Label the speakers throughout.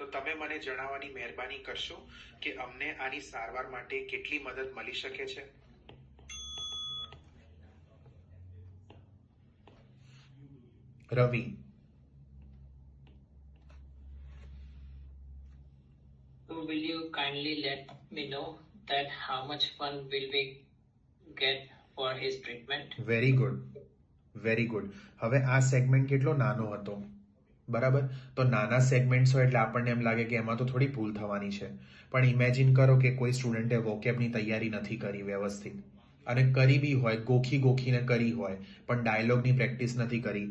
Speaker 1: તો તમે મને જણાવવાની મહેરબાની કરશો કે અમને આની સારવાર માટે કેટલી મદદ મળી શકે છે? રવિ.
Speaker 2: So will you kindly let me know that how much fund will we get for his treatment?
Speaker 1: Very good, very good. હવે આ સેગમેન્ટ કેટલો નાનો હતો, બરાબર? તો નાના સેગમેન્ટ્સ હોય એટલે આપણને એમ લાગે કે એમાં તો થોડી ભૂલ થવાની છે, પણ ઇમેજિન કરો કે કોઈ સ્ટુડન્ટે વોકેબની તૈયારી નથી કરી વ્યવસ્થિત, અને કરી બી હોય, ગોખીને કરી હોય, પણ ડાયલોગની પ્રેક્ટિસ નથી કરી,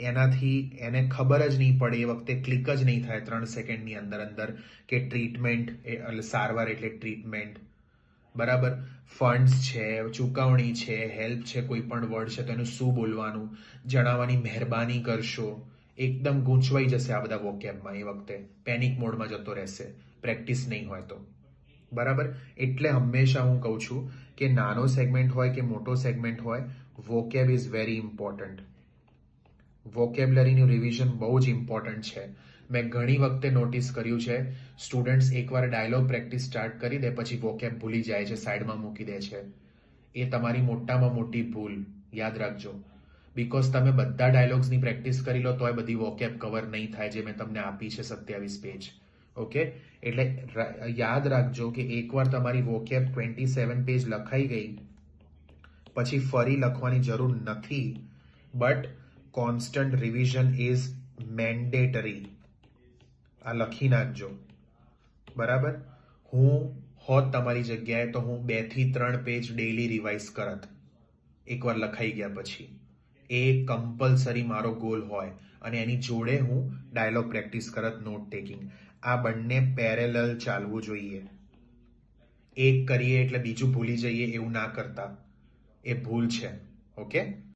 Speaker 1: એનાથી એને ખબર જ નહીં પડે, એ વખતે ક્લિક જ નહીં થાય 3 સેકન્ડની અંદર કે ટ્રીટમેન્ટ સારવાર એટલે ટ્રીટમેન્ટ, બરાબર? ફંડ્સ છે, ચૂકવણી છે, હેલ્પ છે, કોઈ પણ વર્ડ છે તો એનું શું બોલવાનું, જણાવવાની મહેરબાની કરશો. એકદમ ગૂંચવાઈ જશે આ બધા વોકેબમાં, એ વખતે પેનિક મોડમાં જતો રહેશે, પ્રેક્ટિસ નહીં હોય તો, બરાબર? એટલે હંમેશા હું કહું છું કે નાનો સેગમેન્ટ હોય કે મોટો સેગમેન્ટ હોય, વોકેબ ઇઝ વેરી ઇમ્પોર્ટન્ટ. વોકેબ્લરીનું રિવિઝન બહુ જ ઇમ્પોર્ટન્ટ છે. મેં ઘણી વખતે નોટિસ કર્યું છે, સ્ટુડન્ટ્સ એકવાર ડાયલોગ પ્રેક્ટિસ સ્ટાર્ટ કરી દે પછી વોકેબ ભૂલી જાય છે, સાઈડમાં મૂકી દે છે. એ તમારી મોટામાં મોટી ભૂલ, યાદ રાખજો. બીકોઝ તમે બધા ડાયલોગ્સની પ્રેક્ટિસ કરી લો તોય બધી વોકેબ કવર નહીં થાય જે મેં તમને આપી છે 27 પેજ. ઓકે, એટલે યાદ રાખજો કે એકવાર તમારી વોકેબ 27 પેજ લખાઈ ગઈ પછી ફરી લખવાની જરૂર નથી, but constant revision is mandatory. આ લખી નાખજો, બરાબર? હું હોત તમારી જગ્યાએ તો હું 2 થી 3 પેજ ડેઈલી રિવાઇઝ કરત એકવાર લખાઈ ગયા પછી. એ કમ્પલસરી મારો ગોલ હોય, અને એની જોડે હું ડાયલોગ પ્રેક્ટિસ કરત, નોટ ટેકિંગ. આ બંને પેરેલલ ચાલવું જોઈએ. એક કરીએ એટલે બીજું ભૂલી જઈએ એવું ના કરતા, એ ભૂલ છે. ઓકે.